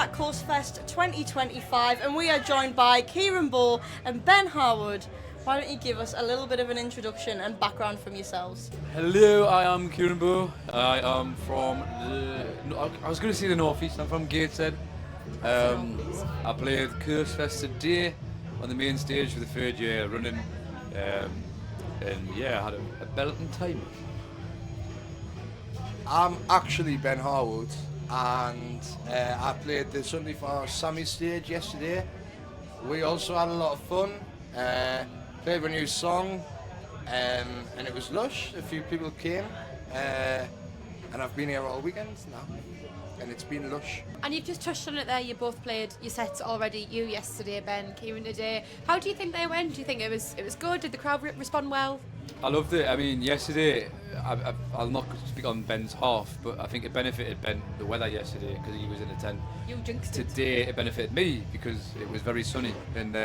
at Coastfest 2025, and we are joined by Kieran, Bowe and Ben Harwood. Why don't you give us a little bit of an introduction and background from yourselves? Hello, I am Kieran Bowe. I am from I was going to say the northeast. I'm from Gateshead. I played Coastfest today on the main stage for the third year running, and yeah, I had a belting time. I'm actually Ben Harwood, and I played the Sunday for Sammy's stage yesterday. We also had a lot of fun. Played a new song, and it was lush. A few people came, and I've been here all weekend now, and it's been lush. And you've just touched on it there. You both played your sets already. You yesterday, Ben, Kieran today. How do you think they went? Do you think it was good? Did the crowd respond well? I loved it. I mean, yesterday, I'll not speak on Ben's half, but I think it benefited Ben, the weather yesterday, because he was in a tent. You jinxed it. Today, it benefited me because it was very sunny. And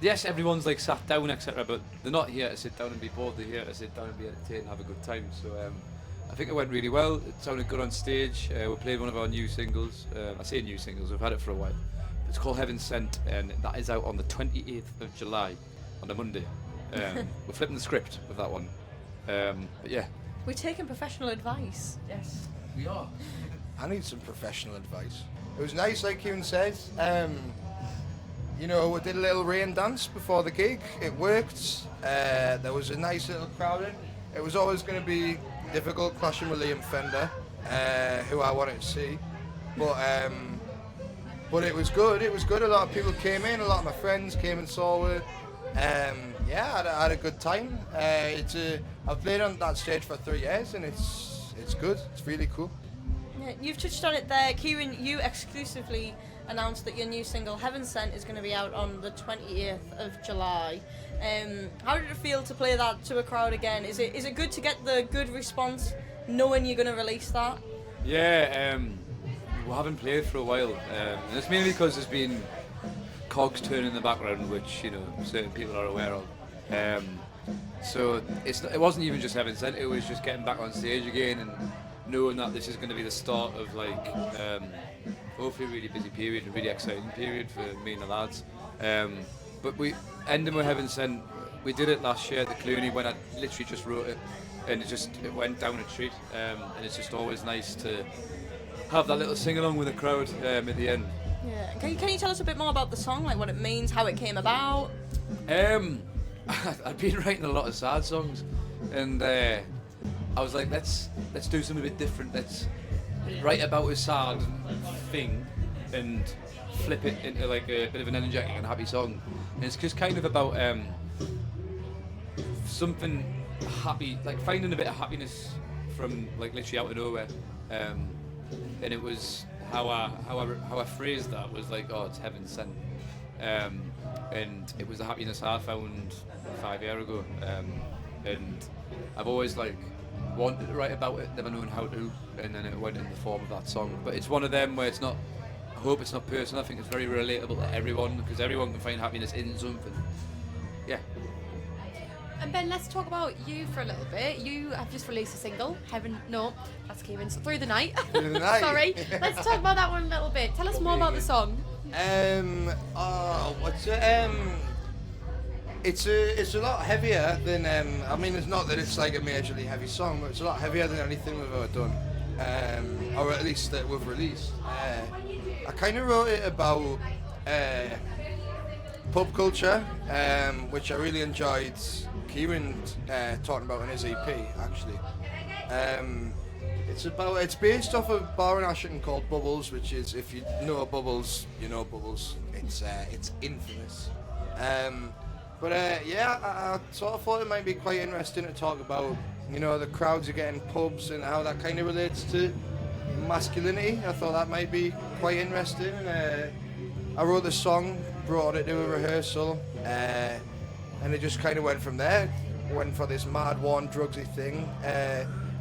yes, everyone's like sat down, etc., but they're not here to sit down and be bored. They're here to sit down and be entertained and have a good time. So I think it went really well. It sounded good on stage. We played one of our new singles. I say new singles, we've had it for a while. It's called Heaven Sent, and that is out on the 28th of July, on a Monday. We're flipping the script with that one. But yeah. We're taking professional advice. Yes, we are. I need some professional advice. It was nice, like Kieran said. You know, we did a little rain dance before the gig. It worked. There was a nice little crowd in. It was always going to be difficult clashing with Liam Fender, who I wanted to see. But it was good. It was good. A lot of people came in. A lot of my friends came and saw it. Yeah, I had a good time. I've played on that stage for 3 years, and it's good. It's really cool. Yeah, you've touched on it there, Kieran. You exclusively announced that your new single Heaven Sent is going to be out on the 28th of July. How did it feel to play that to a crowd again? Is it good to get the good response knowing you're going to release that? Yeah, we haven't played for a while. And it's mainly because there's been cogs turning in the background, which certain people are aware of. So it wasn't even just Heaven Sent. It was just getting back on stage again and knowing that this is going to be the start of hopefully a really busy period, a really exciting period for me and the lads. But we ending with Heaven Sent. We did it last year at the Clooney when I literally just wrote it, and it went down a treat. And it's just always nice to have that little sing along with the crowd at the end. Yeah. Can you tell us a bit more about the song, like what it means, how it came about? I've been writing a lot of sad songs, and I was like, let's do something a bit different. Let's write about a sad thing and flip it into like a bit of an energetic and happy song. And it's just kind of about something happy, like finding a bit of happiness from like literally out of nowhere. And it was how I phrased that was like, oh, it's Heaven Sent. And it was the happiness I found 5 years ago. And I've always like wanted to write about it, never known how to, and then it went in the form of that song. But it's one of them where I hope it's not personal. I think it's very relatable to everyone, because everyone can find happiness in something. Yeah. And Ben, let's talk about you for a little bit. You have just released a single, that's Kieran's, Through the Night. Through the Night. Sorry. Let's talk about that one a little bit. Tell us more about the song. It's a lot heavier than, I mean, it's not that it's like a majorly heavy song, but it's a lot heavier than anything we've ever done, or at least that we've released. I kind of wrote it about pub culture, which I really enjoyed Kieran talking about in his EP, actually. It's based off a bar in Ashton called Bubbles, which is, if you know Bubbles, you know Bubbles. It's infamous. Yeah, I sort of thought it might be quite interesting to talk about, the crowds are getting pubs and how that kind of relates to masculinity. I thought that might be quite interesting. I wrote the song, brought it to a rehearsal, and it just kind of went from there. Went for this mad one drugsy thing.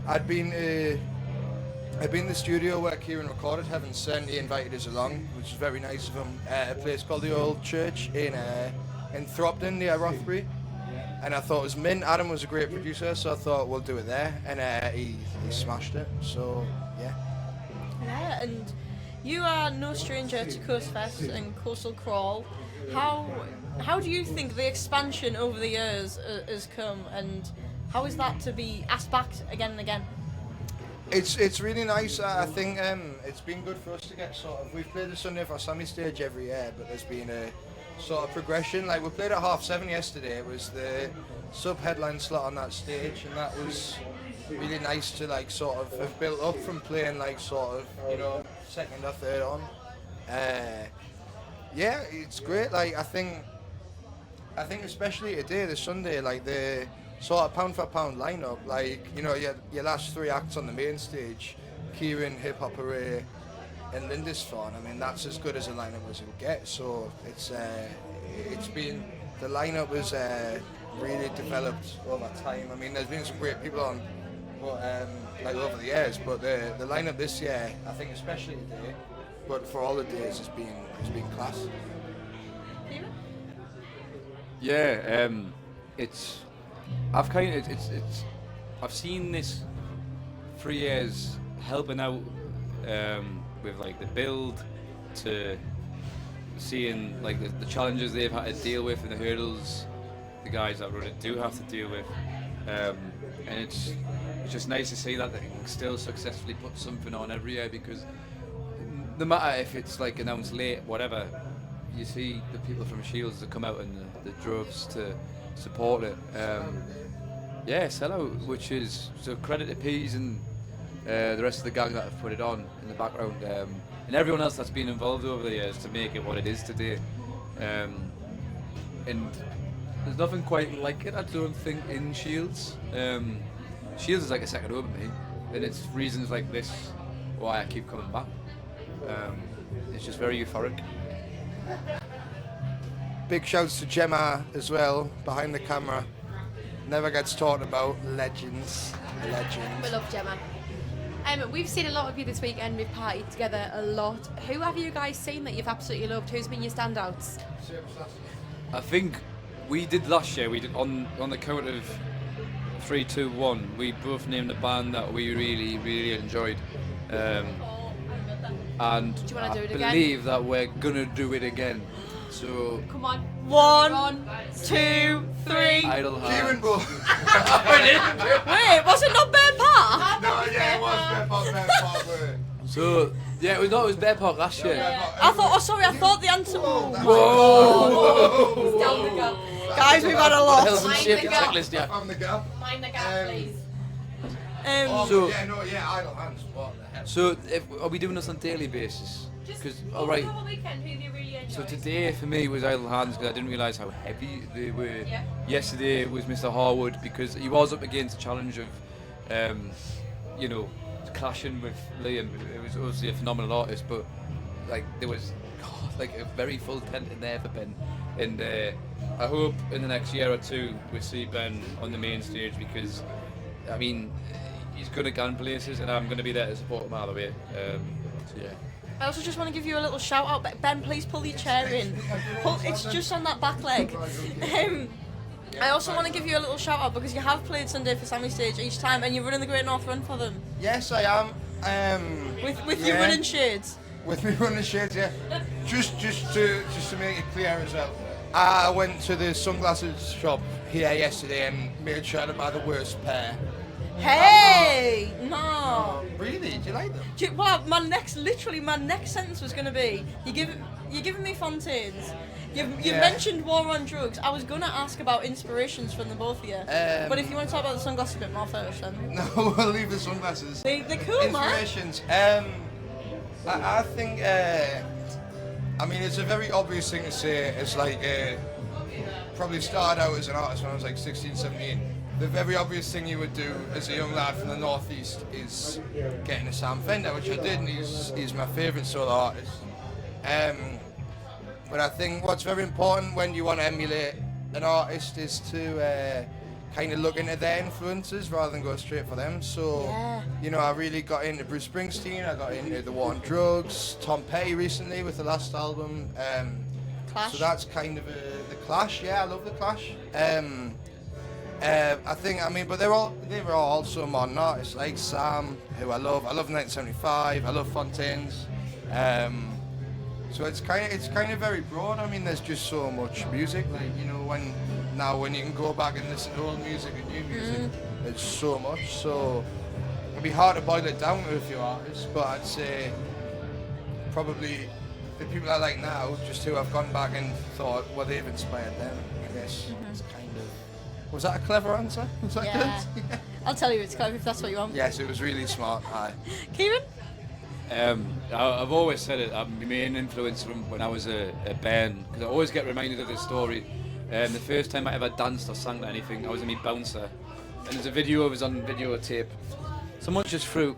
I'd been in the studio where Kieran recorded Heaven Sent. He invited us along, which is very nice of him. A place called the Old Church in Thropton near Rothbury. And I thought it was mint. Adam was a great producer, so I thought we'll do it there. And he smashed it. So yeah. Yeah, and you are no stranger to Coastfest and Coastal Crawl. How do you think the expansion over the years has come, and how is that to be asked back again and again? It's really nice. I think it's been good for us to get sort of. We've played the Sunday for Sammy stage every year, but there's been a sort of progression. Like we played at 7:30 yesterday. It was the sub-headline slot on that stage, and that was really nice to like sort of have built up from playing like sort of second or third on. Yeah, it's great. Like I think especially today, the Sunday, like the sort of pound for pound lineup, like your last 3 acts on the main stage, Kieran, Hip Hop Array, and Lindisfarne. I mean that's as good as a lineup as it'll get. So it's been the lineup was really developed over time. I mean there's been some great people on, but like over the years, but the lineup this year, I think especially today, but for all the days has been class. Yeah, I've seen this for years helping out with like the build to seeing like the challenges they've had to deal with and the hurdles the guys that run it do have to deal with, and it's just nice to see that they can still successfully put something on every year, because no matter if it's like announced late, whatever, you see the people from Shields that come out in the droves to support it. Yeah, sell out, which is so credit to Peas and the rest of the gang that have put it on in the background, and everyone else that's been involved over the years to make it what it is today. And there's nothing quite like it, I don't think, in Shields. Shields is like a second home to me, and it's reasons like this why I keep coming back. It's just very euphoric. Big shouts to Gemma as well, behind the camera. Never gets talked about. Legends. We love Gemma. We've seen a lot of you this weekend. We've partied together a lot. Who have you guys seen that you've absolutely loved? Who's been your standouts? I think we did last year. We did on the count of 3, 2, 1. We both named a band that we really, really enjoyed. And do you want to do it I believe that we're gonna do it again. So come on. 1, 2, 3. Idle Kieran Hands. Bowe. Wait, was it not Bear Park? No, yeah, it was Bear Park. So yeah, it was Bear Park last year. I thought the answer. Whoa! Down the gap. Guys, we've had a lot. Health and Mind safety the gap. checklist, yeah. On the gap. Mind the gap, please. So- Idle Hands. What the hell? So are we doing this on a daily basis? Because all right. Weekend, who do you really enjoy? So today for me was Idle Hands, because I didn't realise how heavy they were. Yeah. Yesterday it was Mr. Harwood, because he was up against a challenge of, clashing with Liam. It was obviously a phenomenal artist, but like there was like a very full tent in there for Ben. And I hope in the next year or two we see Ben on the main stage, because I mean he's going to gun places, and I'm going to be there to support him all the way. So yeah. I also just want to give you a little shout out. Ben, please pull your chair in. It's just on that back leg. I also want to give you a little shout out because you have played Sunday for Sammy Stage each time, and you're running the Great North Run for them. Yes, I am. With your running shades. With me running shades, yeah. Just to make it clear as well. I went to the sunglasses shop here yesterday and made sure to buy the worst pair. Hey! No. Really? Do you like them? Well, my next sentence was going to be, you're giving me Fontaines. You mentioned war on drugs. I was going to ask about inspirations from the both of you. But if you want to talk about the sunglasses a bit more first, then. No, we'll leave the sunglasses. They're cool, man. Inspirations. I think, I mean, it's a very obvious thing to say. It's like, probably started out as an artist when I was like 16, 17. The very obvious thing you would do as a young lad from the northeast is getting a Sam Fender, which I did, and he's my favourite solo artist. But I think what's very important when you want to emulate an artist is to kind of look into their influences rather than go straight for them. So, I really got into Bruce Springsteen, I got into the War on Drugs, Tom Petty recently with the last album. Clash. So that's kind of the Clash. Yeah, I love the Clash. But they were all also modern artists like Sam, who I love. I love 1975. I love Fontaines. So it's kind of very broad. I mean, there's just so much music. Like, you know, when you can go back and listen to old music and new music, there's so much. So it'd be hard to boil it down to a few artists, but I'd say probably the people I like now, just who I've gone back and thought, well, they've inspired them. I guess it's kind of. Was that a clever answer? Was that Yeah. good? I'll tell you it's clever if that's what you want. Yes, it was really smart. Aye. Kieran? I've always said it. I'm my main influence from when I was a band, because I always get reminded of this story. The first time I ever danced or sang to anything, I was in my bouncer, and there's a video of us on videotape. Someone just threw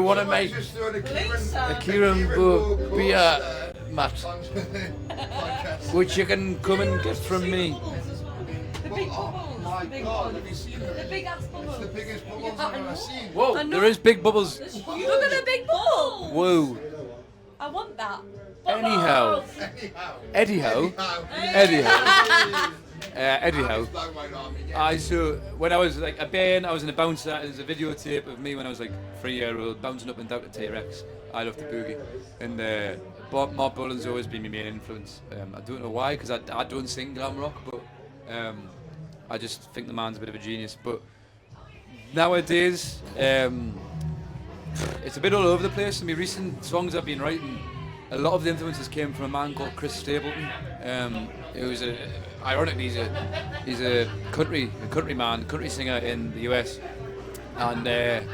one of my Just doing a Lisa. Kieran Bowe beer mat, which you can come and get from me. The big bubbles. My the big God, ones. have you seen The it? big ass bubbles. It's the biggest bubbles I've ever seen. Whoa, I know. there is big bubbles. Look at the big bubbles. Whoa. I want that. Anyhow. Bubbles. Anyhow, so when I was like a band, I was in a bouncer. There's a videotape of me when I was like 3-year-old bouncing up and down to T-Rex. I love the boogie, and Mark Bolan's always been my main influence. I don't know why, because I don't sing glam rock, but I just think the man's a bit of a genius. But nowadays, it's a bit all over the place. In my recent songs I've been writing, a lot of the influences came from a man called Chris Stapleton. Who's ironically he's a country singer in the US, and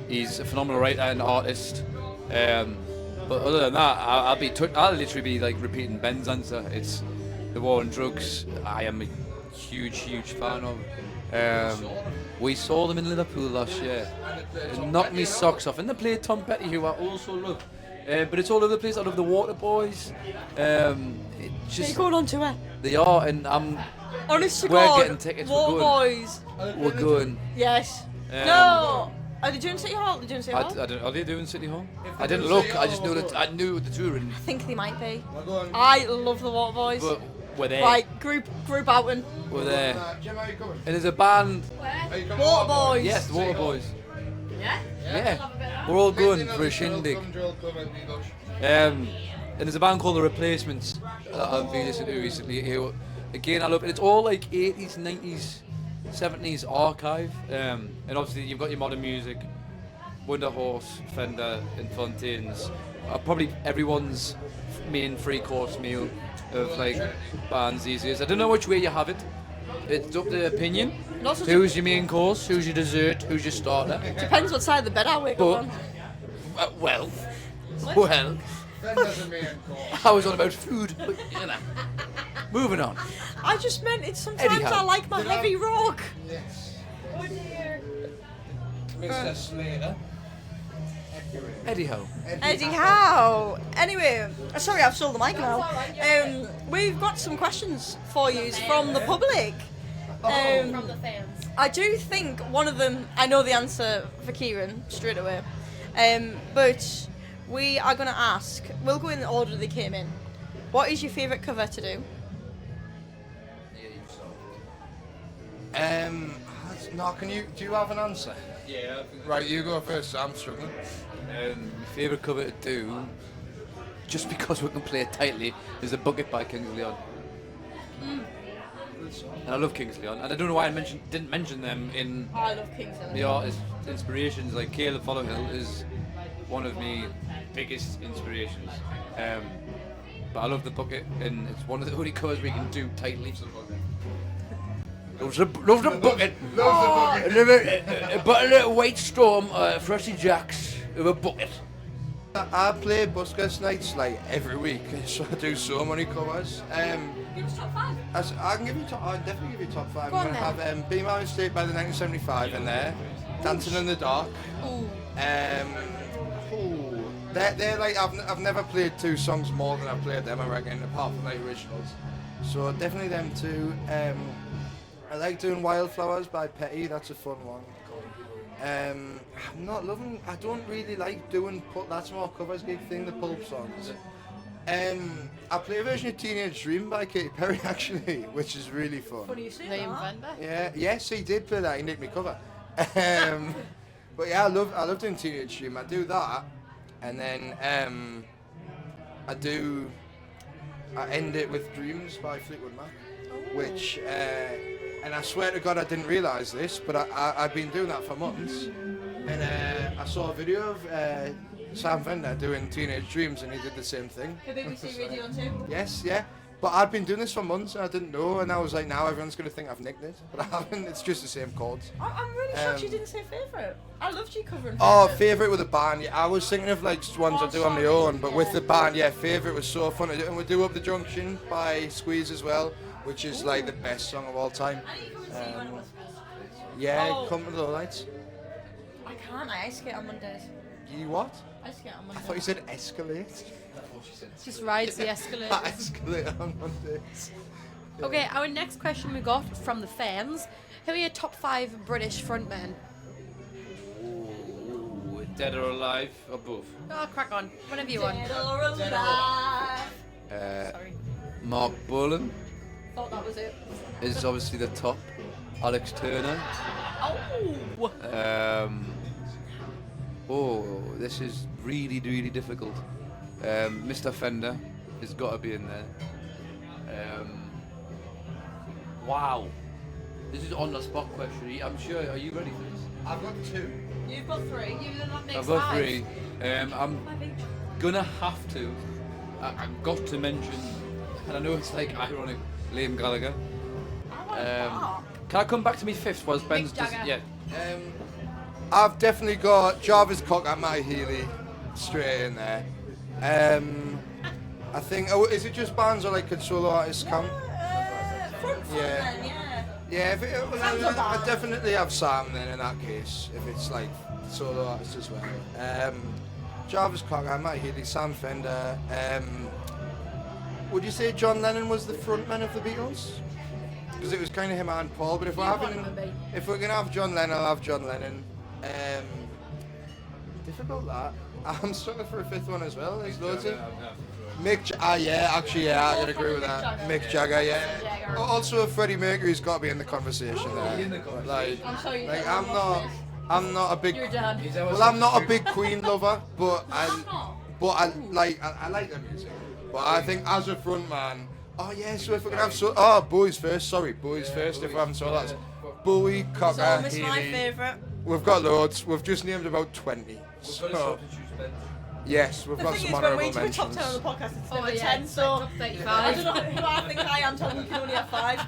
he's a phenomenal writer and artist. But other than that, I'll literally be like repeating Ben's answer. It's the war on drugs. I am a huge fan of. We saw them in Liverpool last year. It knocked me socks off, and they played Tom Petty, who I also love. But it's all over the place. I love the Water Boys. Are Just you going on to it? they are, and I'm. Honest to We're God, getting tickets, we're War going. Boys. We're going. Yes. Um, No. Are they doing City Hall? Are they doing City I Hall? don't, are they doing City Hall? I they didn't do look. City I just Hall, knew we're that I knew the touring, I think they might be. We're going. I love the Water Boys. but we're there. Right, group outing. We're there. Jim, are you coming? And there's a band. Are you coming? Water Boys. Yes, the Water Boys. Yeah? Yeah, we're all going for a shindig. And there's a band called The Replacements that I've been listening to recently. Who, again, I love it. It's all like 80s, 90s, 70s archive. And obviously you've got your modern music, Wonder Horse, Fender, and Fontaines. Probably everyone's main three-course meal of like bands these days. I don't know which way you have it. It's up to opinion. And also Who's your main course? Who's your dessert? Who's your starter? depends what side of the bed I wake But up on. well, Fender's a main course. I was on about food, but you know. Moving on. I just meant it's sometimes Anyhow. I like my heavy rock. Yes. Oh dear. Mr. Slater. Eddie Ho. Eddie Howe. Anyway, sorry I've sold the mic now. We've got some questions for you from the public. From the fans. I do think one of them, I know the answer for Kieran straight away, but we are going to ask, we'll go in the order they came in. What is your favourite cover to do? No, do you have an answer? Yeah. Right, you go first, I'm struggling. My favourite cover to do, just because we can play it tightly, is The Bucket by Kings of Leon. And I love Kings of Leon, and I don't know why I didn't mention them in I love Kings of the artist inspirations. Like Caleb Followhill is one of my biggest inspirations. But I love The Bucket, and it's one of the only covers we can do tightly. Love the bucket. Love the bucket. But a little White Storm, Frosty Jacks with a bucket. I play Buskers nights like every week, so I do so many covers. Give us top 5. I can give you I'll definitely give you top 5. Go on I'm going to have Be My Mistake by the 1975 in there, Dancing in the Dark. They're like, I've never played 2 songs more than I've played them, I reckon, apart from the originals. So definitely them 2. I like doing Wildflowers by Petty, that's a fun one. I'm not loving, I don't really like doing, that's more covers gig thing, the pulp songs. I play a version of Teenage Dream by Katy Perry actually, which is really fun. Funny you say Liam that. Vander. Yeah, yes, he did play that. He nicked me cover. But yeah, I love doing Teenage Dream. I do that. and then I end it with Dreams by Fleetwood Mac, which, and I swear to God I didn't realise this, but I've been doing that for months, and I saw a video of Sam Fender doing Teenage Dreams, and he did the same thing. The BBC Radio too. Yes, yeah. But I'd been doing this for months and I didn't know, and I was like, now everyone's going to think I've nicked it. But I haven't, it's just the same chords. I'm really shocked you didn't say favourite. I loved you covering Oh, favourite with a band, yeah. I was thinking of like ones I do on my own, but with the band, yeah, favourite was so fun to do. And we do Up the Junction by Squeeze as well, which is like the best song of all time. Yeah, Come to the Lights. I can't, I ice skate on Mondays. You what? I skate on I Mondays. thought you said escalate. Just rides the escalator. Escalate on Mondays. Okay, our next question we got from the fans. Who are your top 5 British frontmen? Ooh, dead or alive or both? Oh, crack on. Whatever you want. Dead or alive. Sorry. Mark Bolan Thought that was it. is obviously the top. Alex Turner. Oh. This is really, really difficult. Mr. Fender has got to be in there. Wow. This is on the spot question. I'm sure. Are you ready for this? I've got 2. You've got 3. You're not next I've got 5. 3. I'm gonna have to. I've got to mention, and I know it's like ironic, Liam Gallagher. Can I come back to me 5th? Was Ben's? Jagger. Yeah. I've definitely got Jarvis Cocker, Matty Healy straight in there. I think, is it just bands or like could solo artists count? Frontmen, Yeah, Sam's a I band. definitely have Sam then in that case, if it's like solo artists as well. Jarvis Cocker, Matty Healy, Sam Fender. Would you say John Lennon was the frontman of the Beatles? Because it was kind of him and Paul, but if we're gonna have John Lennon, I'll have John Lennon. Difficult that. I'm struggling for a 5th one as well. There's loads of I can agree with that. Mick Jagger, yeah. Also, Freddie Mercury's got to be in the conversation there. Like, I'm not a big. You're done. Well, I'm not a big Queen lover, but I like their music. But I think as a front man, so if we're gonna have Bowie's first. Sorry, Bowie's first. If we're having solos, Bowe, Cocker, So, my Healy. favourite. We've got loads. We've just named about 20. So, yes, we've The got thing some is, when honourable we do a top mentions. 10 on the podcast, it's Oh, never yeah, 10, it's so like top I 35. don't know who I think I am, telling we can only have 5.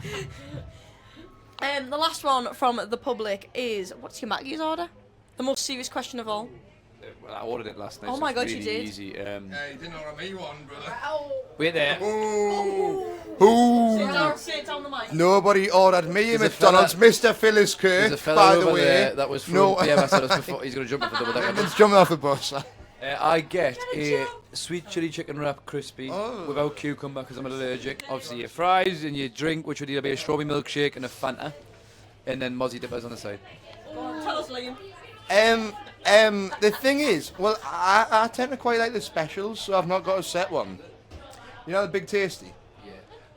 The last one from the public is, what's your maccys order? The most serious question of all. Well, I ordered it last night. Oh so my it's God, you really did. Easy. You didn't order me one, brother. Wait there. Sit down the mic. Nobody ordered me a There's a McDonald's. Mr. Phyllis There's a Kirk, fella by over the way. there that was from PMS us before. He's going to jump off a double decker. He's jumping off the bus. I get a sweet chili chicken wrap crispy Oh. without cucumber because I'm allergic. Obviously, your fries and your drink, which would either be a strawberry milkshake and a Fanta, and then mozzie dippers on the side. Go on, tell us, Liam. The thing is, well, I tend to quite like the specials, so I've not got a set one. You know the Big Tasty?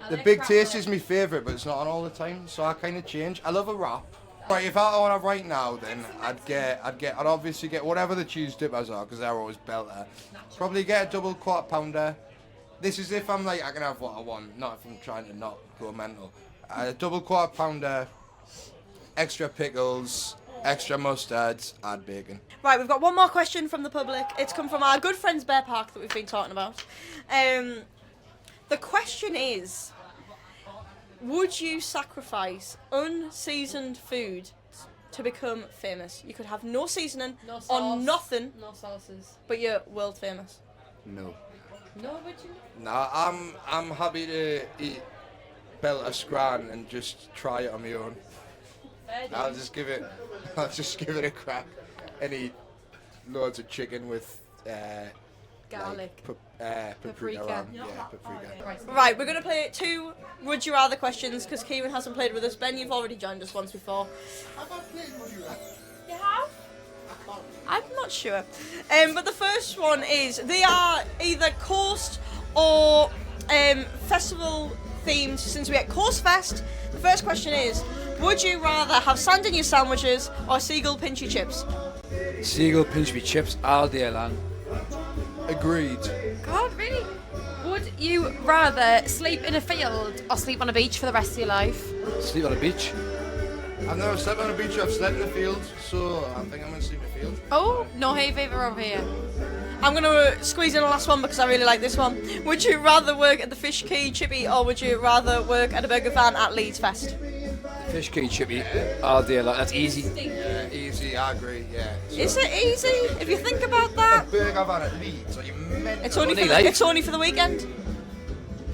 The Big Tasty is my favourite, but it's not on all the time, so I kind of change. I love a wrap. Right, if I order right now, then I'd obviously get whatever the cheese dippers are, because they're always belter. Probably get a double quarter pounder. This is if I'm like, I can have what I want, not if I'm trying to not go mental. A double quarter pounder, extra pickles, extra mustards, add bacon. Right, we've got one more question from the public. It's come from our good friends Bear Park that we've been talking about. The question is, would you sacrifice unseasoned food to become famous? You could have no seasoning No or sauce. nothing, No sauces. but you're world famous. No. No, would you? Nah, I'm happy to eat belter scran and just try it on my own. I'll just give it a crack and eat loads of chicken with Garlic. paprika. Paprika. On. Yeah, paprika. Right, we're going to play 2 Would You Rather questions because Kieran hasn't played with us. Ben, you've already joined us once before. You have? I'm not sure. But the first one is, they are either coast or festival themed since we at Coastfest. The first question is, would you rather have sand in your sandwiches or seagull pinchy chips? Seagull pinch me chips all day long. Agreed. God, really? Would you rather sleep in a field or sleep on a beach for the rest of your life? Sleep on a beach. I've never slept on a beach, I've slept in a field, so I think I'm going to sleep in a field. Oh, no hay fever over here. I'm going to squeeze in a last one because I really like this one. Would you rather work at the Fish Key Chippy or would you rather work at a burger van at Leeds Fest? Fish key chippy all day long. That's easy. Yeah, easy, I agree, yeah. Is it easy if you think about that? A burger van at Leeds, are you mental? It's only for the weekend.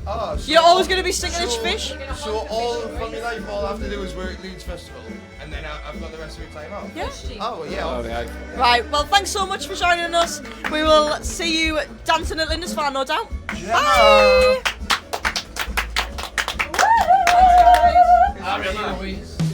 Oh, so You're always going to be sticking in fish. So all from your life, all I have to do is work at Leeds Festival, and then I've got the rest of your time off? Yeah. Oh, yeah. Oh, yeah. Right, well, thanks so much for joining us. We will see you dancing at Lindisfarne, no doubt. Yeah. Bye! Woo! Thanks, guys. I really